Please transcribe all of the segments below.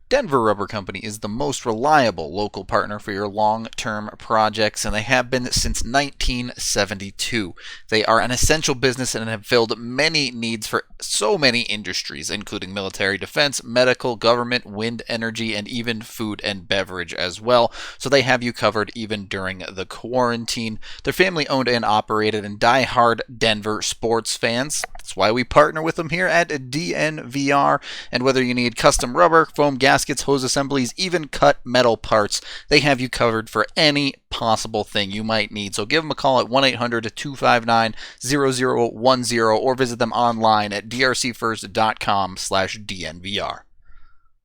Denver Rubber Company is the most reliable local partner for your long-term projects, and they have been since 1972. They are an essential business and have filled many needs for so many industries, including military defense, medical, government, wind energy, and even food and beverage as well. So they have you covered even during the quarantine. They're family-owned and operated, and die-hard Denver sports fans. That's why we partner with them here at DNVR. And whether you need custom rubber, foam gaskets, hose assemblies, even cut metal parts, they have you covered for any possible thing you might need. So give them a call at 1-800-259-0010 or visit them online at drcfirst.com/DNVR.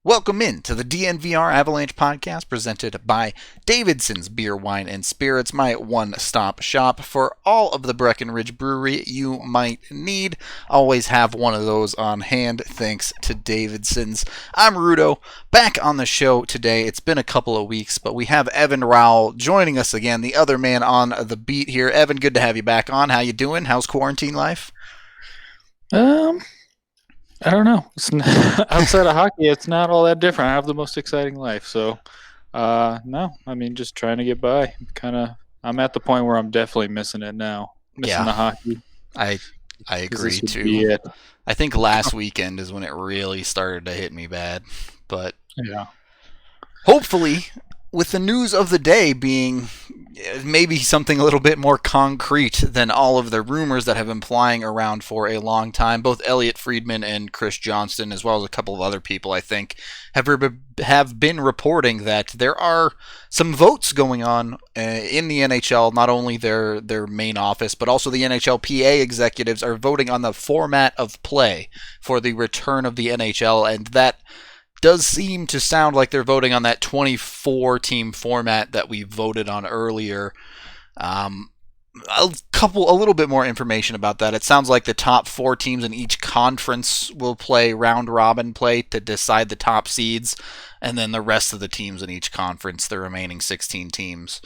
Welcome in to the DNVR Avalanche podcast presented by Davidson's Beer, Wine, and Spirits, my one-stop shop for all of the Breckenridge brewery you might need. Always have one of those on hand thanks to Davidson's. I'm Rudo, back on the show today. It's been a couple of weeks, but we have Evan Rowell joining us again, the other man on the beat here. Evan, good to have you back on. How you doing? How's quarantine life? I don't know. Outside of hockey, it's not all that different. I have the most exciting life. So, no, I mean, just trying to get by. I'm at the point where I'm definitely missing it now. Missing the hockey. I agree too. I think last weekend is when it really started to hit me bad. But yeah, hopefully, with the news of the day being maybe something a little bit more concrete than all of the rumors that have been flying around for a long time. Both Elliot Friedman and Chris Johnston, as well as a couple of other people, I think, have been reporting that there are some votes going on in the NHL. Not only their main office, but also the NHLPA executives are voting on the format of play for the return of the NHL, and that does seem to sound like they're voting on that 24-team format that we voted on earlier. A little bit more information about that. It sounds like the top 4 teams in each conference will play round-robin play to decide the top seeds, and then the rest of the teams in each conference, the remaining 16 teams,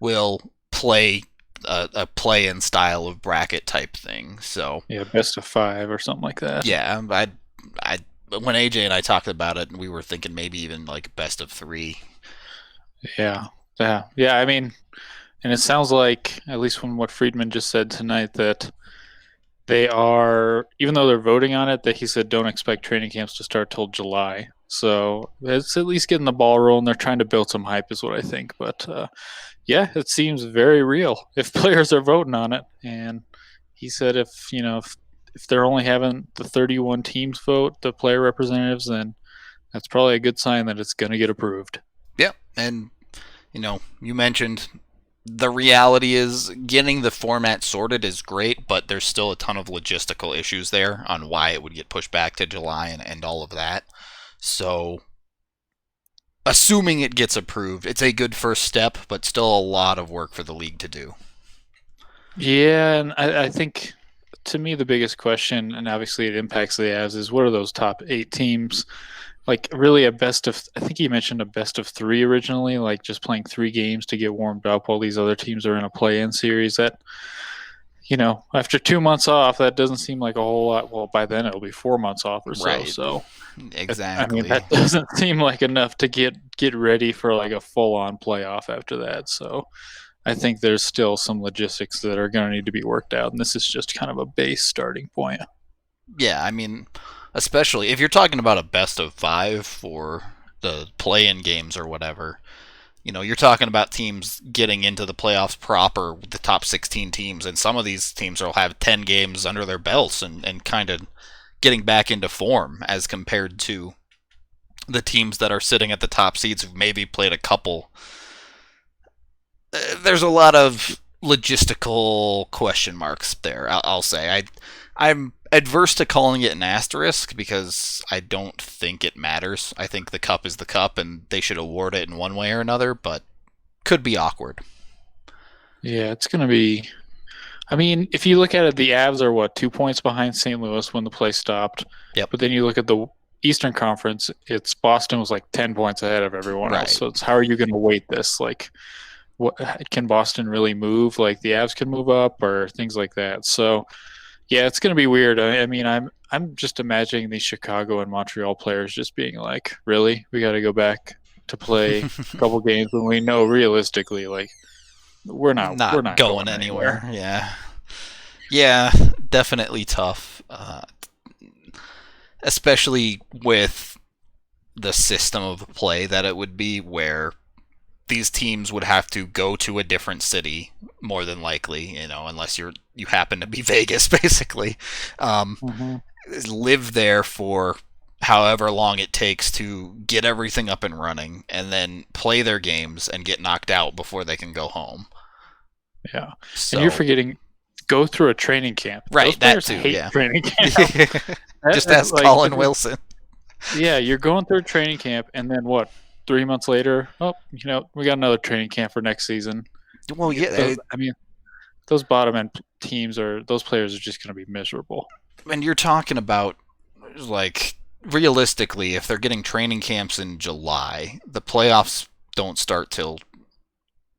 will play a play-in style of bracket type thing. So yeah, best of 5 or something like that. Yeah, when AJ and I talked about it, we were thinking maybe even like best of 3. Yeah. I mean, and it sounds like, at least from what Friedman just said tonight, that they are, even though they're voting on it, that he said don't expect training camps to start till July. So it's at least getting the ball rolling. They're trying to build some hype, is what I think. But yeah, it seems very real if players are voting on it. And he said if they're only having the 31 teams vote, the player representatives, then that's probably a good sign that it's going to get approved. Yeah, and you mentioned the reality is getting the format sorted is great, but there's still a ton of logistical issues there on why it would get pushed back to July and all of that. So, assuming it gets approved, it's a good first step, but still a lot of work for the league to do. Yeah, and I think, to me, the biggest question, and obviously it impacts the Avs, is what are those top 8 teams? Like, really I think he mentioned a best of 3 originally, like just playing 3 games to get warmed up while these other teams are in a play-in series. That, after 2 months off, that doesn't seem like a whole lot. Well, by then it'll be 4 months off or so. Right. So exactly. I mean, that doesn't seem like enough to get ready for like a full-on playoff after that. So I think there's still some logistics that are going to need to be worked out, and this is just kind of a base starting point. Yeah, I mean, especially if you're talking about a best of 5 for the play-in games or whatever, you're talking about teams getting into the playoffs proper with the top 16 teams, and some of these teams will have 10 games under their belts and kind of getting back into form as compared to the teams that are sitting at the top seeds who've maybe played a couple. There's a lot of logistical question marks there, I'll say. I'm adverse to calling it an asterisk because I don't think it matters. I think the cup is the cup and they should award it in one way or another, but could be awkward. Yeah, it's going to be... I mean, if you look at it, the Avs are, 2 points behind St. Louis when the play stopped? Yep. But then you look at the Eastern Conference, it's Boston was like 10 points ahead of everyone else. So it's how are you going to weight this? Like, what can Boston really move? Like the Avs can move up or things like that. So Yeah, it's going to be weird. I mean, I'm just imagining these Chicago and Montreal players just being like, "Really? We got to go back to play a couple games when we know realistically, like, we're Not not going going anywhere." anywhere. Yeah. Yeah, definitely tough. Especially with the system of play that it would be, where these teams would have to go to a different city more than likely, unless you happen to be Vegas, basically. Um, Mm-hmm. Live there for however long it takes to get everything up and running, and then play their games and get knocked out before they can go home. Yeah, and you're So, forgetting go through a training camp. Those right, that players too, hate yeah. training camp. Just ask Like, Colin Wilson. yeah, you're going through training camp, and then what? 3 months later, oh, we got another training camp for next season. Well, yeah, I mean, those bottom end teams those players are just going to be miserable. and you're talking about, like, realistically, if they're getting training camps in July, the playoffs don't start till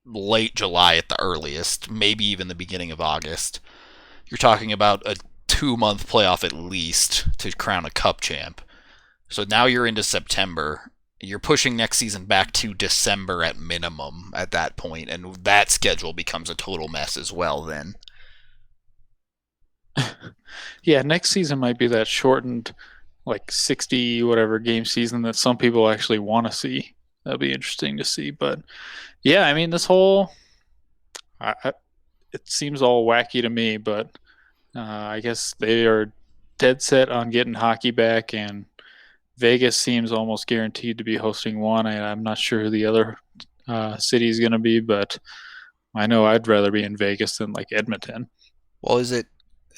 late July at the earliest, maybe even the beginning of August. You're talking about a 2 month playoff at least to crown a cup champ. So now you're into September. You're pushing next season back to December at minimum at that point, and that schedule becomes a total mess as well then. Yeah, next season might be that shortened, like 60 whatever game season that some people actually want to see. That'll be interesting to see. But yeah, I mean, this whole it seems all wacky to me, but I guess they are dead set on getting hockey back, and Vegas seems almost guaranteed to be hosting one. And I'm not sure who the other city is going to be, but I know I'd rather be in Vegas than like Edmonton. Well, is it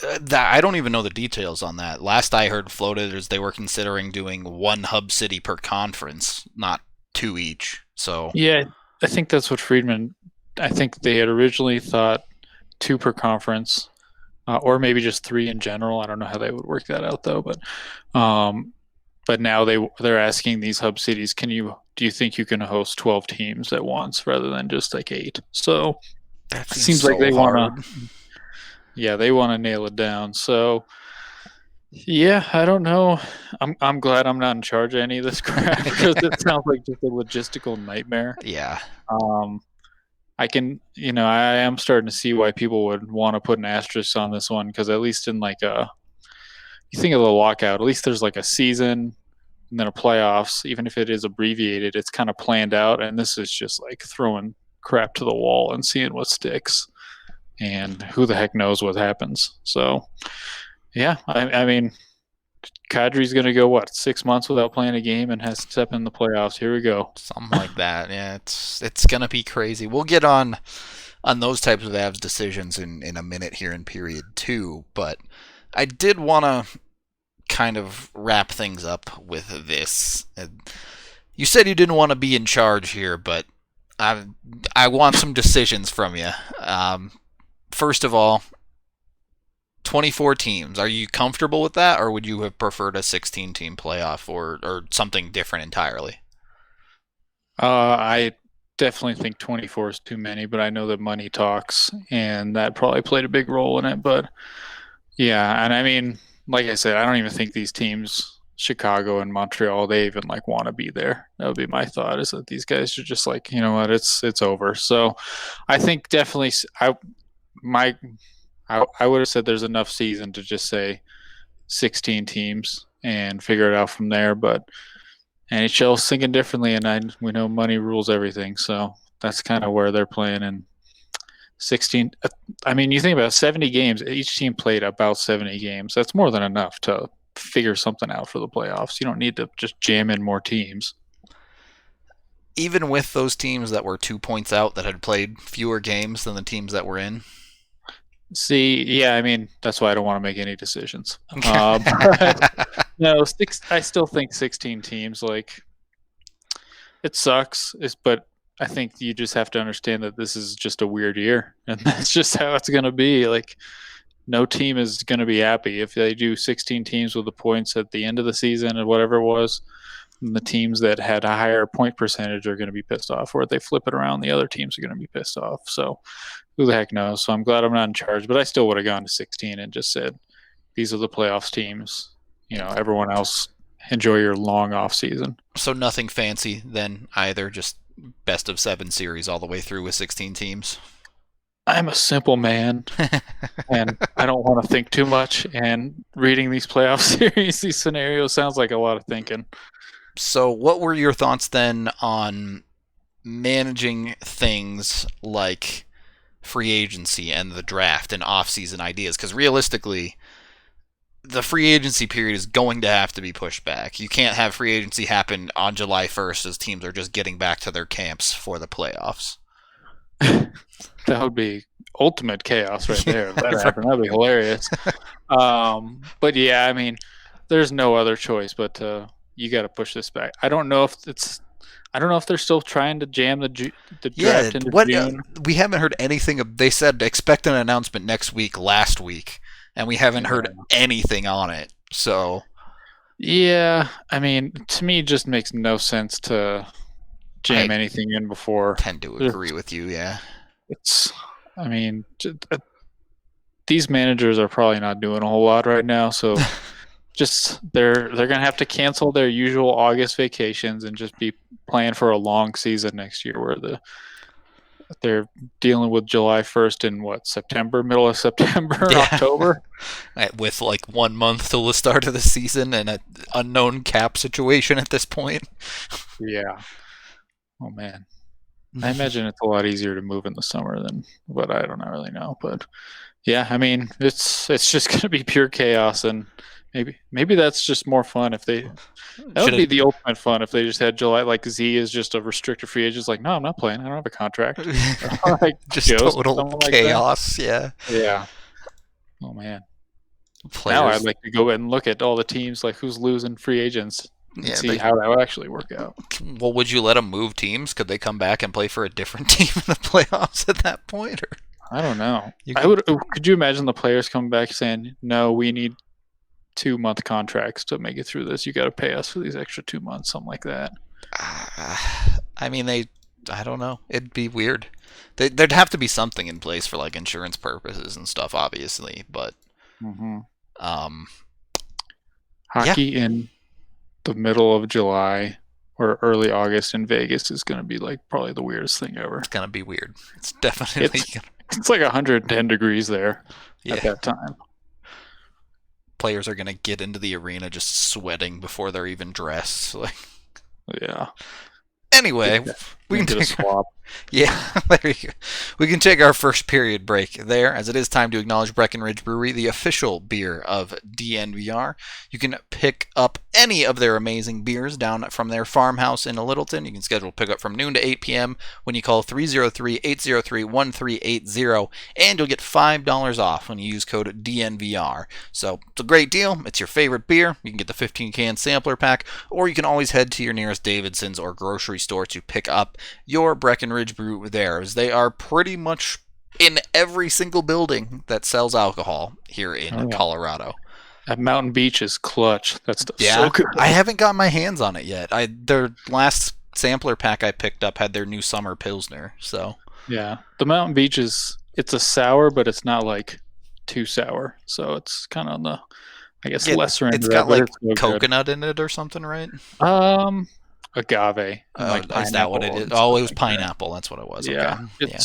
that I don't even know the details on that. Last I heard floated is they were considering doing one hub city per conference, not two each. So, Yeah, I think that's what Friedman. I think they had originally thought two per conference, or maybe just three in general. I don't know how they would work that out though, um, but now they're asking these hub cities, do you think you can host 12 teams at once rather than just like 8? So that it seems seems like so they want hard. to, yeah, they want to nail it down. So yeah, I don't know. I'm glad I'm not in charge of any of this crap because it sounds like just a logistical nightmare. Yeah. Um, I am starting to see why people would want to put an asterisk on this one because at least in like you think of the lockout, at least there's like a season and then a playoffs. Even if it is abbreviated, it's kind of planned out, and this is just like throwing crap to the wall and seeing what sticks, and who the heck knows what happens. So yeah, I mean, Kadri's going to go 6 months without playing a game and has to step in the playoffs. Here we go. Something like that. Yeah, it's gonna be crazy. We'll get on those types of Avs decisions in a minute here in period two, but I did want to kind of wrap things up with this. You said you didn't want to be in charge here, but I want some decisions from you. First of all, 24 teams. Are you comfortable with that, or would you have preferred a 16-team playoff or something different entirely? I definitely think 24 is too many, but I know that money talks, and that probably played a big role in it. But yeah, and I mean, like I said, I don't even think these teams, Chicago and Montreal, they even like want to be there. That would be my thought, is that these guys should just like, you know what, it's over. So I think definitely my I would have said there's enough season to just say 16 teams and figure it out from there. But NHL's thinking differently, and we know money rules everything. So that's kind of where they're playing. And 16, I mean, you think about 70 games, each team played about 70 games. That's more than enough to figure something out for the playoffs. You don't need to just jam in more teams. Even with those teams that were 2 points out that had played fewer games than the teams that were in. See, yeah, I mean, that's why I don't want to make any decisions. Okay. No, I still think 16 teams, like, it sucks, but I think you just have to understand that this is just a weird year, and that's just how it's going to be. Like, no team is going to be happy if they do 16 teams with the points at the end of the season or whatever it was. And the teams that had a higher point percentage are going to be pissed off, or if they flip it around, the other teams are going to be pissed off. So who the heck knows? So I'm glad I'm not in charge, but I still would have gone to 16 and just said, these are the playoffs teams. Everyone else, enjoy your long off season. So nothing fancy then either, just best of 7 series all the way through with 16 teams. I'm a simple man, and I don't want to think too much. And reading these playoff series, these scenarios sounds like a lot of thinking. So what were your thoughts then on managing things like free agency and the draft and off-season ideas? Because realistically, the free agency period is going to have to be pushed back. You can't have free agency happen on July 1st as teams are just getting back to their camps for the playoffs. That would be ultimate chaos right there. If that happened, that'd be hilarious. But yeah, I mean, there's no other choice but you got to push this back. I don't know if they're still trying to jam the draft into June. We haven't heard anything. They said expect an announcement next week, last week, and we haven't heard anything on it. So, yeah, I mean, to me, it just makes no sense to jam anything in before. I tend to agree with you. Yeah, I mean, these managers are probably not doing a whole lot right now, so. Just they're gonna have to cancel their usual August vacations and just be playing for a long season next year, where they're dealing with July 1st in September, middle of September, October, with like 1 month till the start of the season and an unknown cap situation at this point. Yeah. Oh man, I imagine it's a lot easier to move in the summer but I don't really know. But yeah, I mean, it's just gonna be pure chaos and. Maybe that's just more fun if that would be the ultimate fun if they just had July, like Z is just a restricted free agent. It's like, no, I'm not playing. I don't have a contract. Like just total chaos. Like yeah. Oh man. Now I'd like to go ahead and look at all the teams, like who's losing free agents, and see how that would actually work out. Well, would you let them move teams? Could they come back and play for a different team in the playoffs at that point? Or? I don't know. Could you imagine the players coming back saying, "No, we need 2-month contracts to make it through this. You got to pay us for these extra 2 months," something like that. I mean, I don't know. It'd be weird. There'd have to be something in place for like insurance purposes and stuff, obviously. But hockey in the middle of July or early August in Vegas is going to be like probably the weirdest thing ever. It's going to be weird. It's definitely. It's like 110 degrees there at that time. Players are going to get into the arena just sweating before they're even dressed. Like, yeah. Anyway, we can take a swap. Yeah, there you go. We can take our first period break there, as it is time to acknowledge Breckenridge Brewery, the official beer of DNVR. You can pick up any of their amazing beers down from their farmhouse in Littleton. You can schedule pickup from noon to 8 p.m. when you call 303-803-1380, and you'll get $5 off when you use code DNVR. So it's a great deal. It's your favorite beer. You can get the 15-can sampler pack, or you can always head to your nearest Davidson's or grocery store to pick up your Breckenridge Brew there, as they are pretty much in every single building that sells alcohol here in Colorado. That Mountain Beach is clutch. That stuff's so good. I haven't got my hands on it yet. Their last sampler pack I picked up had their new summer Pilsner. So yeah, the Mountain Beach it's a sour, but it's not like too sour. So it's kind of on the, I guess, lesser end. It's got like coconut in it or something, right? Agave. Is that what it is? Oh, it was pineapple. That's what it was. Yeah, okay.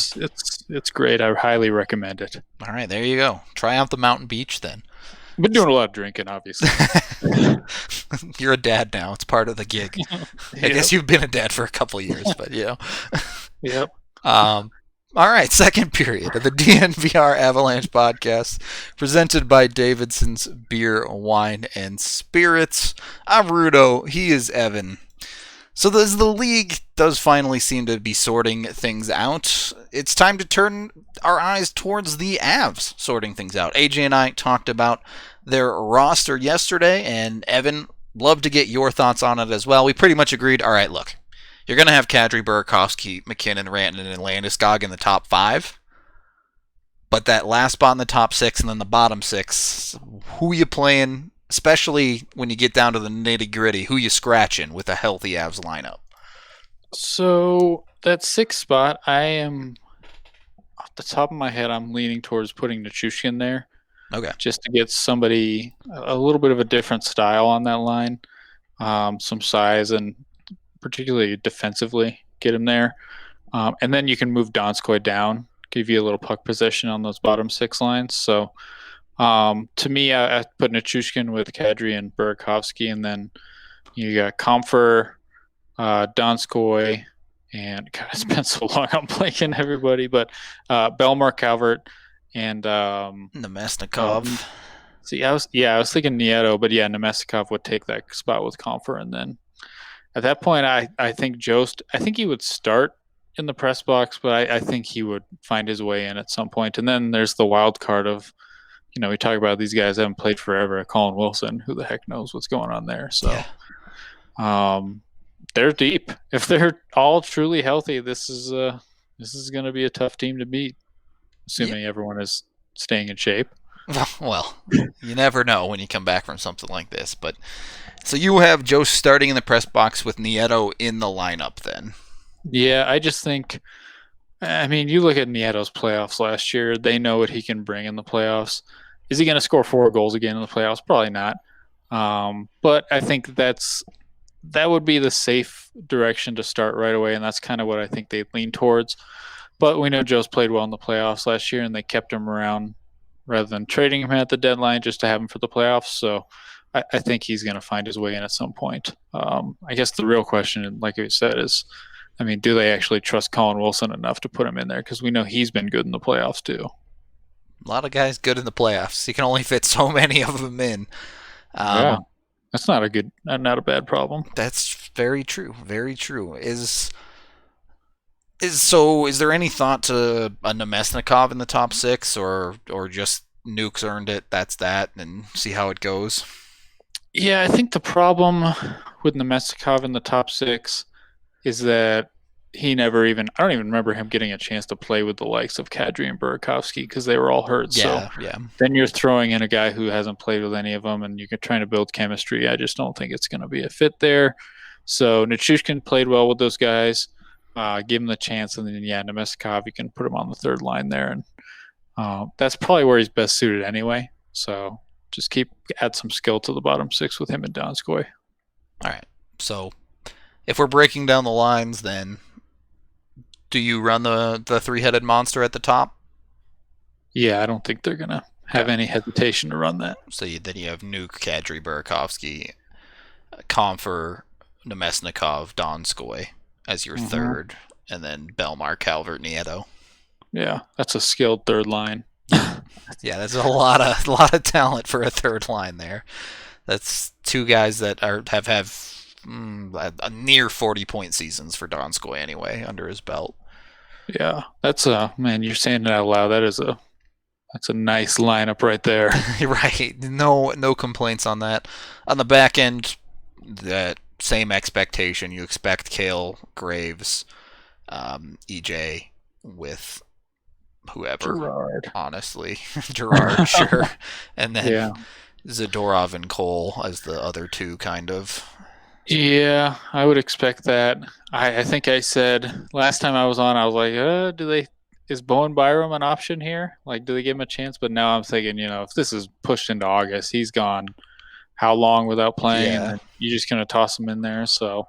It's great. I highly recommend it. All right, there you go. Try out the Mountain Beach then. I've been doing a lot of drinking, obviously. You're a dad now. It's part of the gig. I guess you've been a dad for a couple of years, but Yep. All right, second period of the DNVR Avalanche podcast, presented by Davidson's Beer, Wine, and Spirits. I'm Rudo. He is Evan. So as the league does finally seem to be sorting things out, it's time to turn our eyes towards the Avs sorting things out. AJ and I talked about their roster yesterday, and Evan, love to get your thoughts on it as well. We pretty much agreed, all right, look, you're going to have Kadri, Burakovsky, McKinnon, Rantanen, and Landeskog in the top 5, but that last spot in the top 6 and then the bottom 6, who you playing? Especially when you get down to the nitty-gritty, who you scratching with a healthy Avs lineup? So that 6th spot, I am, off the top of my head, I'm leaning towards putting Nichushkin there. Okay. just to get somebody a little bit of a different style on that line, some size, and particularly defensively get him there. And then you can move Donskoy down, give you a little puck possession on those bottom six lines. So to me, I put Nichushkin with Kadri and Burakovsky, and then you got Comfer, Donskoy, and God, it's been so long I'm blanking everybody, but Belmar, Calvert, and Nemesnikov. see, I was thinking Nieto, but yeah, Nemesnikov would take that spot with Comfer, and then at that point, I think Jost. I think he would start in the press box, but I think he would find his way in at some point. And then there's the wild card of, we talk about these guys haven't played forever. Colin Wilson, who the heck knows what's going on there? So, they're deep. If they're all truly healthy, this is going to be a tough team to beat, assuming everyone is staying in shape. Well, you never know when you come back from something like this. But so you have Joe starting in the press box with Nieto in the lineup then. Yeah, I just think, you look at Nieto's playoffs last year. They know what he can bring in the playoffs. Is he going to score 4 goals again in the playoffs? Probably not. But I think that would be the safe direction to start right away, and that's kind of what I think they lean towards. But we know Joe's played well in the playoffs last year, and they kept him around rather than trading him at the deadline just to have him for the playoffs. So I think he's going to find his way in at some point. I guess the real question, like you said, is, do they actually trust Colin Wilson enough to put him in there? Because we know he's been good in the playoffs too. A lot of guys good in the playoffs. You can only fit so many of them in. Yeah, that's not a bad problem. That's very true. Very true. Is there any thought to a Nemesnikov in the top 6, or just Nuke's earned it? That's that, and see how it goes. Yeah, I think the problem with Nemesnikov in the top 6 is that he never even, I don't even remember him getting a chance to play with the likes of Kadri and Burakovsky because they were all hurt. Yeah. Then you're throwing in a guy who hasn't played with any of them, and you're trying to build chemistry. I just don't think it's going to be a fit there. So Nichushkin played well with those guys. Give him the chance, and then Nemesnikov, you can put him on the third line there, and that's probably where he's best suited anyway. So just add some skill to the bottom 6 with him and Donskoy. All right. So if we're breaking down the lines, then do you run the 3-headed monster at the top? Yeah, I don't think they're gonna have any hesitation to run that. So then you have Nuke, Kadri, Burakovsky, Comfer, Nemesnikov, Donskoy as your third, and then Belmar, Calvert, Nieto. Yeah, that's a skilled third line. Yeah, that's a lot of talent for a third line there. That's 2 guys that have a near 40-point seasons for Donskoy anyway under his belt. Yeah, that's man. You're saying it out loud. That's a nice lineup right there. Right. No complaints on that. On the back end, that same expectation. You expect Cale, Graves, EJ with whoever. Gerard. Honestly. Gerard, sure. And then Zadorov and Cole as the other 2, kind of. Yeah, I would expect that. I think I said last time I was on, I was like, is Bowen Byram an option here? Like, do they give him a chance? But now I'm thinking, if this is pushed into August, he's gone how long without playing? Yeah. And you're just going to toss him in there. So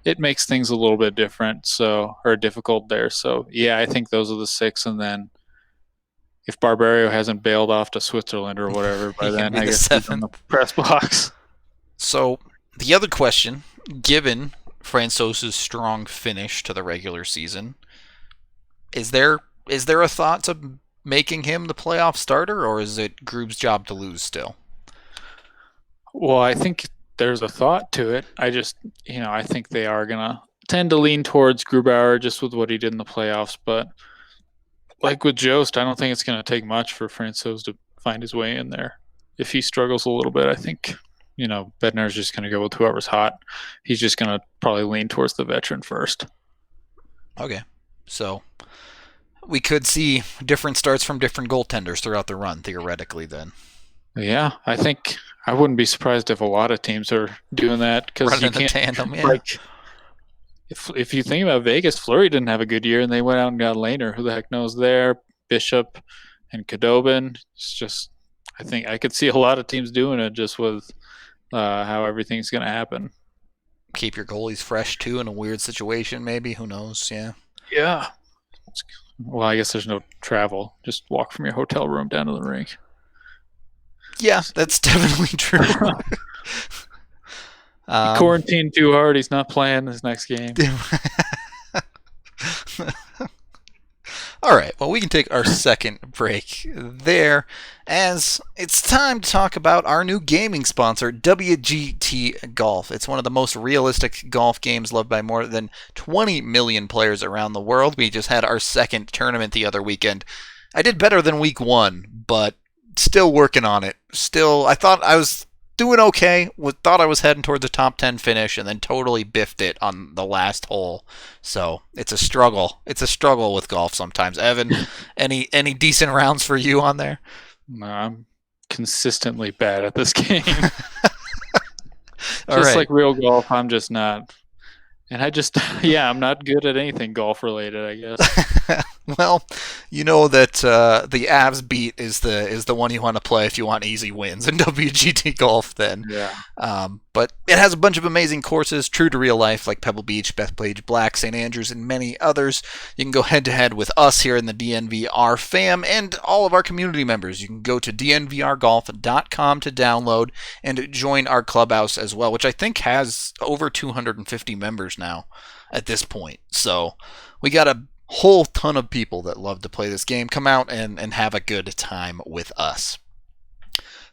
it makes things a little bit different, or difficult there. So, yeah, I think those are the 6. And then if Barbario hasn't bailed off to Switzerland or whatever by then, I guess he's in the press box. So the other question, given Francouz's strong finish to the regular season, is there a thought to making him the playoff starter, or is it Grube's job to lose still? Well, I think there's a thought to it. I just, I think they are going to tend to lean towards Grubauer just with what he did in the playoffs. But like with Jost, I don't think it's going to take much for Francouz to find his way in there. If he struggles a little bit, I think, Bednar's just going to go with whoever's hot. He's just going to probably lean towards the veteran first. Okay. So we could see different starts from different goaltenders throughout the run, theoretically, then. Yeah, I think I wouldn't be surprised if a lot of teams are doing that, because you can't tandem. Yeah. Like, if you think about Vegas, Fleury didn't have a good year, and they went out and got Lehner. Who the heck knows there? Bishop and Khudobin. It's just, I think I could see a lot of teams doing it just with how everything's going to happen. Keep your goalies fresh too in a weird situation, maybe. Who knows? Yeah. Yeah. Well, I guess there's no travel. Just walk from your hotel room down to the rink. Yeah, that's definitely true. He quarantined too hard. He's not playing this next game. All right, well, we can take our second break there, as it's time to talk about our new gaming sponsor, Wgt Golf. It's one of the most realistic golf games loved by more than 20 million players around the world. We just had our second tournament the other weekend. I did better than week one, but still working on it. I thought I was doing okay. Thought I was heading towards a top 10 finish, and then totally biffed it on the last hole. So it's a struggle. It's a struggle with golf sometimes. Evan, any decent rounds for you on there? No, I'm consistently bad at this game. All Just right. like real golf, I'm just not. And I'm not good at anything golf related, I guess. Well, you know that the Avs beat is the one you want to play if you want easy wins in WGT Golf. Then, Yeah. But it has a bunch of amazing courses, true to real life, like Pebble Beach, Bethpage Black, St. Andrews, and many others. You can go head to head with us here in the DNVR fam and all of our community members. You can go to dnvrgolf.com to download and join our clubhouse as well, which I think has over 250 members now at this point. So we got a whole ton of people that love to play this game. Come out and have a good time with us.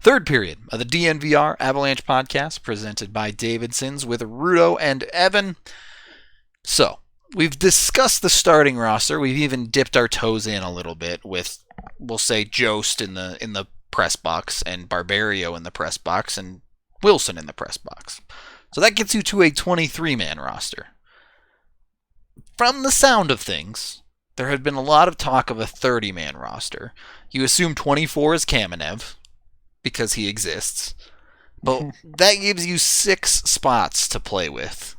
Third period of the DNVR Avalanche podcast, presented by Davidson's with Rudo and Evan. So, we've discussed the starting roster. We've even dipped our toes in a little bit with, we'll say, Jost in the press box, and Barbario in the press box, and Wilson in the press box. So that gets you to a 23-man roster. From the sound of things, there had been a lot of talk of a 30-man roster. You assume 24 is Kamenev, because he exists. But that gives you 6 spots to play with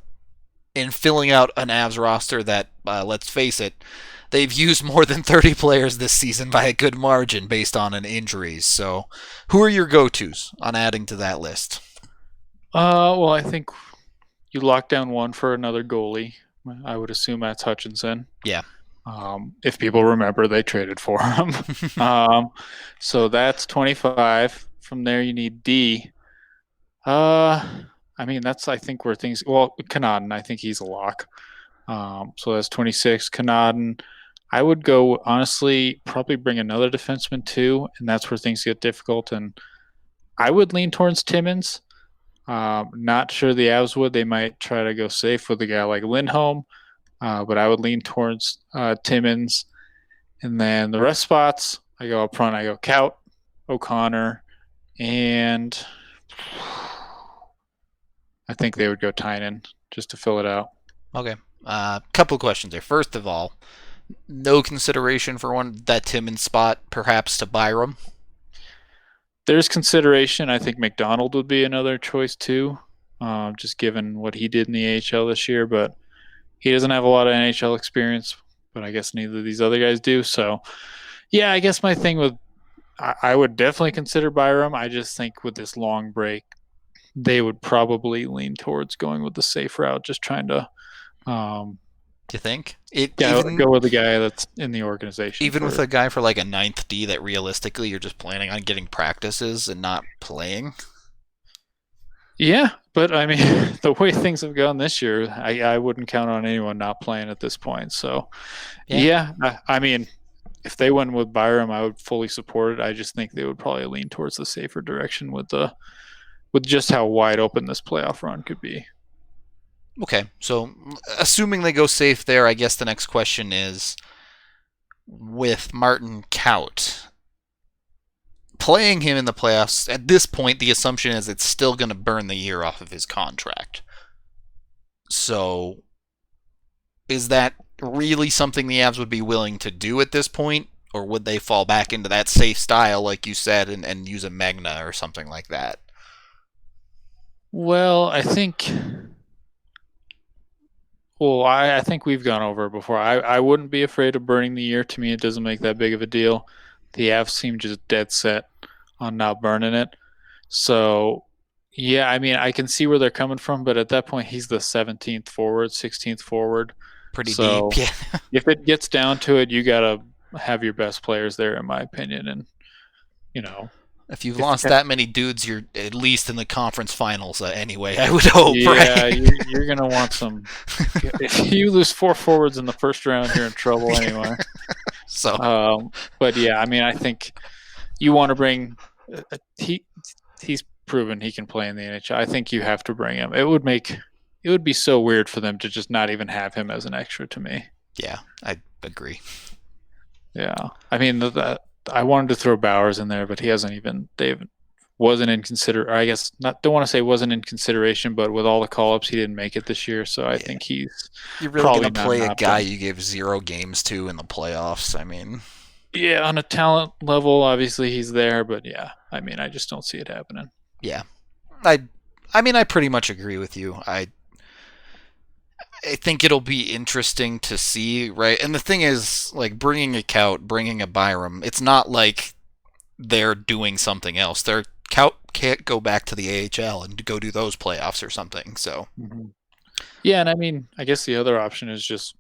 in filling out an Avs roster that, let's face it, they've used more than 30 players this season by a good margin based on injuries. So, who are your go-tos on adding to that list? Well, I think you lock down one for another goalie. I would assume that's Hutchinson. Yeah. If people remember, they traded for him. So that's 25. From there, you need D. That's, I think, where things... Well, Kanadin, I think he's a lock. So that's 26. Kanadin. I would go, honestly, probably bring another defenseman, too, and that's where things get difficult. And I would lean towards Timmins. Not sure the Avs would. They might try to go safe with a guy like Lindholm, but I would lean towards Timmins. And then the rest spots, I go up front. I go Kaut, O'Connor, and I think they would go Tynan just to fill it out. Okay. Couple of questions there. First of all, no consideration for that Timmins spot, perhaps to Byram? There's consideration. I think McDonald would be another choice too, just given what he did in the AHL this year. But he doesn't have a lot of NHL experience, but I guess neither of these other guys do. So, yeah, I guess my thing with I would definitely consider Byram. I just think with this long break, they would probably lean towards going with the safe route, just trying to Do you think? go with the guy that's in the organization. Even with a guy for like a 9th D that realistically you're just planning on getting practices and not playing? Yeah, but I mean, the way things have gone this year, I wouldn't count on anyone not playing at this point. So, I mean, if they went with Byram, I would fully support it. I just think they would probably lean towards the safer direction with just how wide open this playoff run could be. Okay, so assuming they go safe there, I guess the next question is, with Martin Kaut, playing him in the playoffs, at this point, the assumption is it's still going to burn the year off of his contract. So, is that really something the Avs would be willing to do at this point? Or would they fall back into that safe style, like you said, and use a Magna or something like that? Well, I think we've gone over it before. I wouldn't be afraid of burning the year. To me, it doesn't make that big of a deal. The Avs seem just dead set on not burning it. So, yeah, I mean, I can see where they're coming from, but at that point, he's the 17th forward, 16th forward. Pretty deep, So, yeah. if it gets down to it, you got to have your best players there, in my opinion. And, If you've if lost that many dudes, you're at least in the conference finals anyway, I would hope, yeah, right? you're going to want some. If you lose 4 forwards in the first round, you're in trouble anyway. So, But yeah, I mean, I think you want to bring. He's proven he can play in the NHL. I think you have to bring him. It would be so weird for them to just not even have him as an extra to me. yeah, I agree. Yeah, I mean, I wanted to throw Bowers in there, but he hasn't even. Wasn't in I guess not. Don't want to say wasn't in consideration, but with all the call-ups, he didn't make it this year. So I think he's You're really probably going to not play an a option. guy you gave 0 games to in the playoffs. I mean, Yeah, on a talent level, obviously he's there, but yeah, I mean, I just don't see it happening. yeah. I mean, I pretty much agree with you. I think it'll be interesting to see, right? And the thing is, like, bringing a Kaut, bringing a Byram, it's not like they're doing something else. Their Kaut can't go back to the AHL and go do those playoffs or something. So, Yeah, and I mean, I guess the other option is just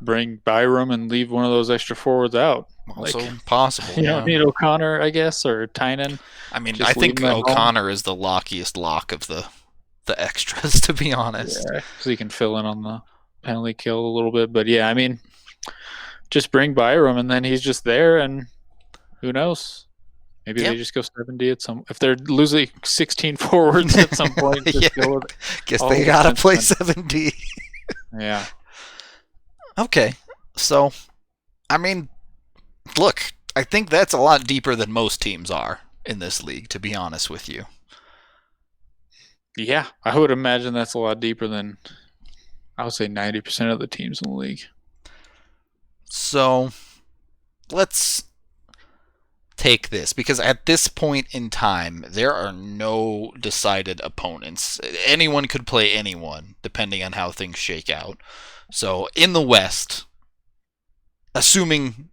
bring Byram and leave one of those extra forwards out. also Like, possible. you don't need O'Connor, I guess, or Tynan. I mean, Just I think leave him at home. O'Connor is the lockiest lock of the extras, to be honest. Yeah, so he can fill in on the penalty kill a little bit. But yeah, I mean, just bring Byram, and then he's just there, and who knows? Maybe they just go 70 at some. If they're losing 16 forwards at some point, just go with guess they gotta play 70. Yeah. Okay, so I mean, look, I think that's a lot deeper than most teams are in this league, to be honest with you. Yeah, I would imagine that's a lot deeper than, I would say, 90% of the teams in the league. So let's take this, because at this point in time, there are no decided opponents. Anyone could play anyone, depending on how things shake out. So in the West, assuming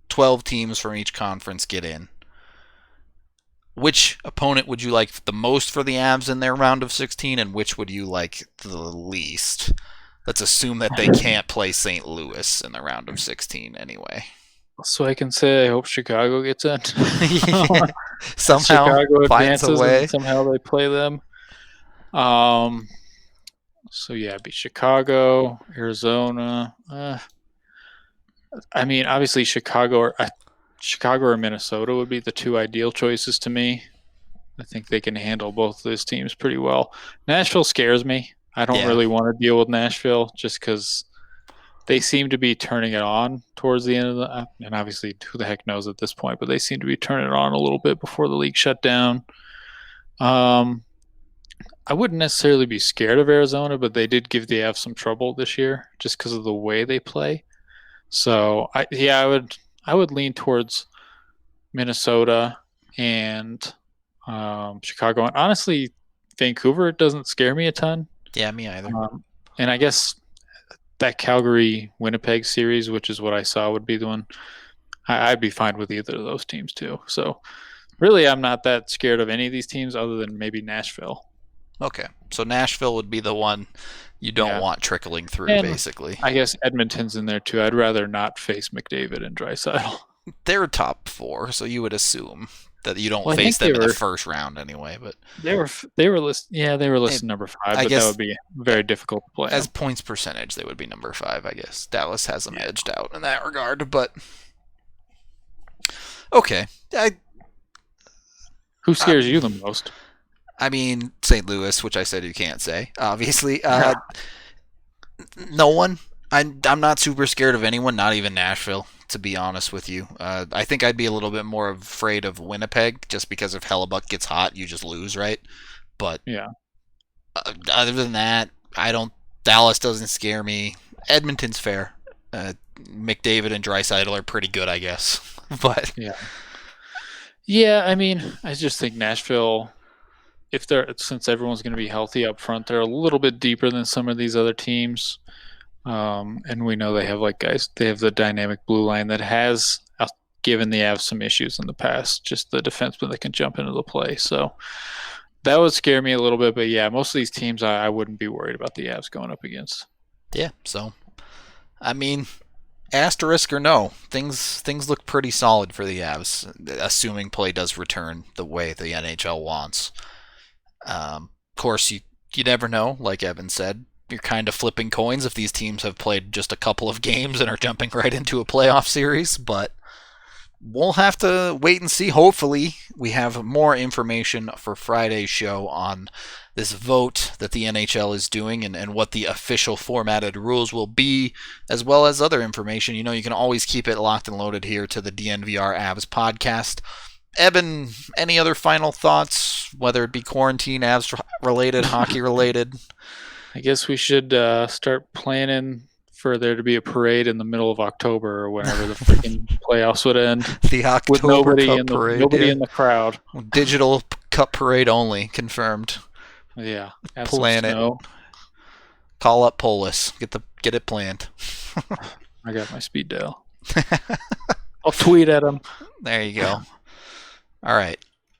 12 teams from each conference get in, which opponent would you like the most for the Avs in their round of 16, and which would you like the least? Let's assume that they can't play St. Louis in the round of 16 anyway. So I can say I hope Chicago gets in. Somehow Chicago finds a way. And somehow they play them. So yeah, it'd be Chicago, Arizona. I mean, obviously Chicago or Minnesota would be the 2 ideal choices to me. I think they can handle both of those teams pretty well. Nashville scares me. I don't really want to deal with Nashville just because they seem to be turning it on towards the end of the, and obviously who the heck knows at this point, but they seem to be turning it on a little bit before the league shut down. I wouldn't necessarily be scared of Arizona, but they did give the Avs some trouble this year just because of the way they play. So I would lean towards Minnesota and Chicago, and honestly, Vancouver doesn't scare me a ton. Yeah, me either. And I guess that Calgary-Winnipeg series, which is what I saw, would be the one. I'd be fine with either of those teams too. So really, I'm not that scared of any of these teams other than maybe Nashville. Okay, so Nashville would be the one you don't want trickling through, and basically. I guess Edmonton's in there too. I'd rather not face McDavid and Draisaitl. They're top 4, so you would assume that you don't face them in the first round anyway. But they were listed. Yeah, they were listed number 5. But that would be very difficult to play. As points percentage, they would be number 5, I guess. Dallas has them edged out in that regard. But okay, who scares you the most? I mean, St. Louis, which I said you can't say, obviously. No one. I'm not super scared of anyone, not even Nashville, to be honest with you. I think I'd be a little bit more afraid of Winnipeg, just because if Hellebuck gets hot, you just lose, right? But yeah. Other than that, Dallas doesn't scare me. Edmonton's fair. McDavid and Draisaitl are pretty good, I guess. But yeah, I mean, I just think Nashville, since everyone's going to be healthy up front, they're a little bit deeper than some of these other teams. And we know they have they have the dynamic blue line that has given the Avs some issues in the past, just the defenseman that can jump into the play. So that would scare me a little bit. But yeah, most of these teams I wouldn't be worried about the Avs going up against. Yeah, so, I mean, asterisk or no, things look pretty solid for the Avs, assuming play does return the way the NHL wants. Of course, you never know, like Evan said. You're kind of flipping coins if these teams have played just a couple of games and are jumping right into a playoff series, but we'll have to wait and see. Hopefully, we have more information for Friday's show on this vote that the NHL is doing and what the official formatted rules will be, as well as other information. You know, you can always keep it locked and loaded here to the DNVR Avs podcast. Evan, any other final thoughts, whether it be quarantine, Avs related, hockey related? I guess we should start planning for there to be a parade in the middle of October or whenever the freaking playoffs would end. The October with nobody Cup in the, parade. Nobody in the crowd. Digital Cup parade only, confirmed. Yeah. Plan it. Call up Polis. Get it planned. I got my speed dial. I'll tweet at him. There you go. All right.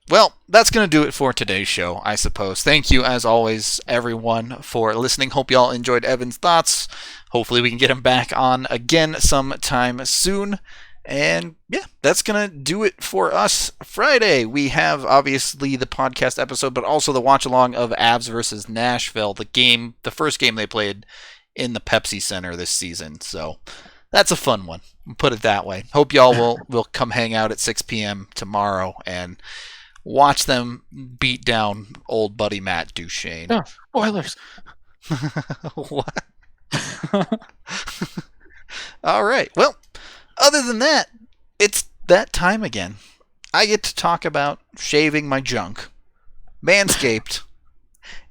Well, that's going to do it for today's show, I suppose. Thank you, as always, everyone, for listening. Hope you all enjoyed Evan's thoughts. Hopefully we can get him back on again sometime soon. And yeah, that's going to do it for us Friday. We have, obviously, the podcast episode, but also the watch-along of Avs versus Nashville, the first game they played in the Pepsi Center this season. So that's a fun one. Put it that way. Hope y'all will come hang out at 6 p.m. tomorrow and watch them beat down old buddy Matt Duchesne. Oh, Oilers. What? All right. Well, other than that, it's that time again. I get to talk about shaving my junk. Manscaped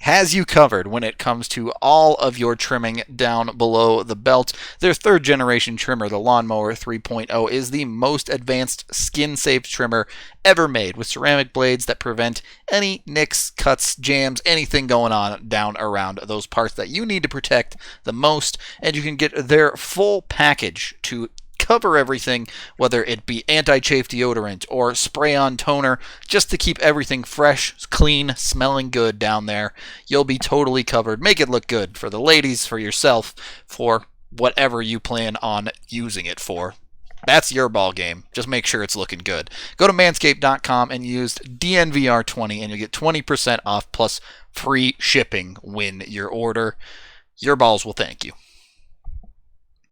has you covered when it comes to all of your trimming down below the belt. Their third generation trimmer, the Lawnmower 3.0, is the most advanced skin-safe trimmer ever made, with ceramic blades that prevent any nicks, cuts, jams, anything going on down around those parts that you need to protect the most. And you can get their full package to cover everything, whether it be anti-chafe deodorant or spray-on toner, just to keep everything fresh, clean, smelling good down there. You'll be totally covered. Make it look good for the ladies, for yourself, for whatever you plan on using it for. That's your ball game. Just make sure it's looking good. Go to manscaped.com and use DNVR20 and you'll get 20% off plus free shipping when you order. Your balls will thank you.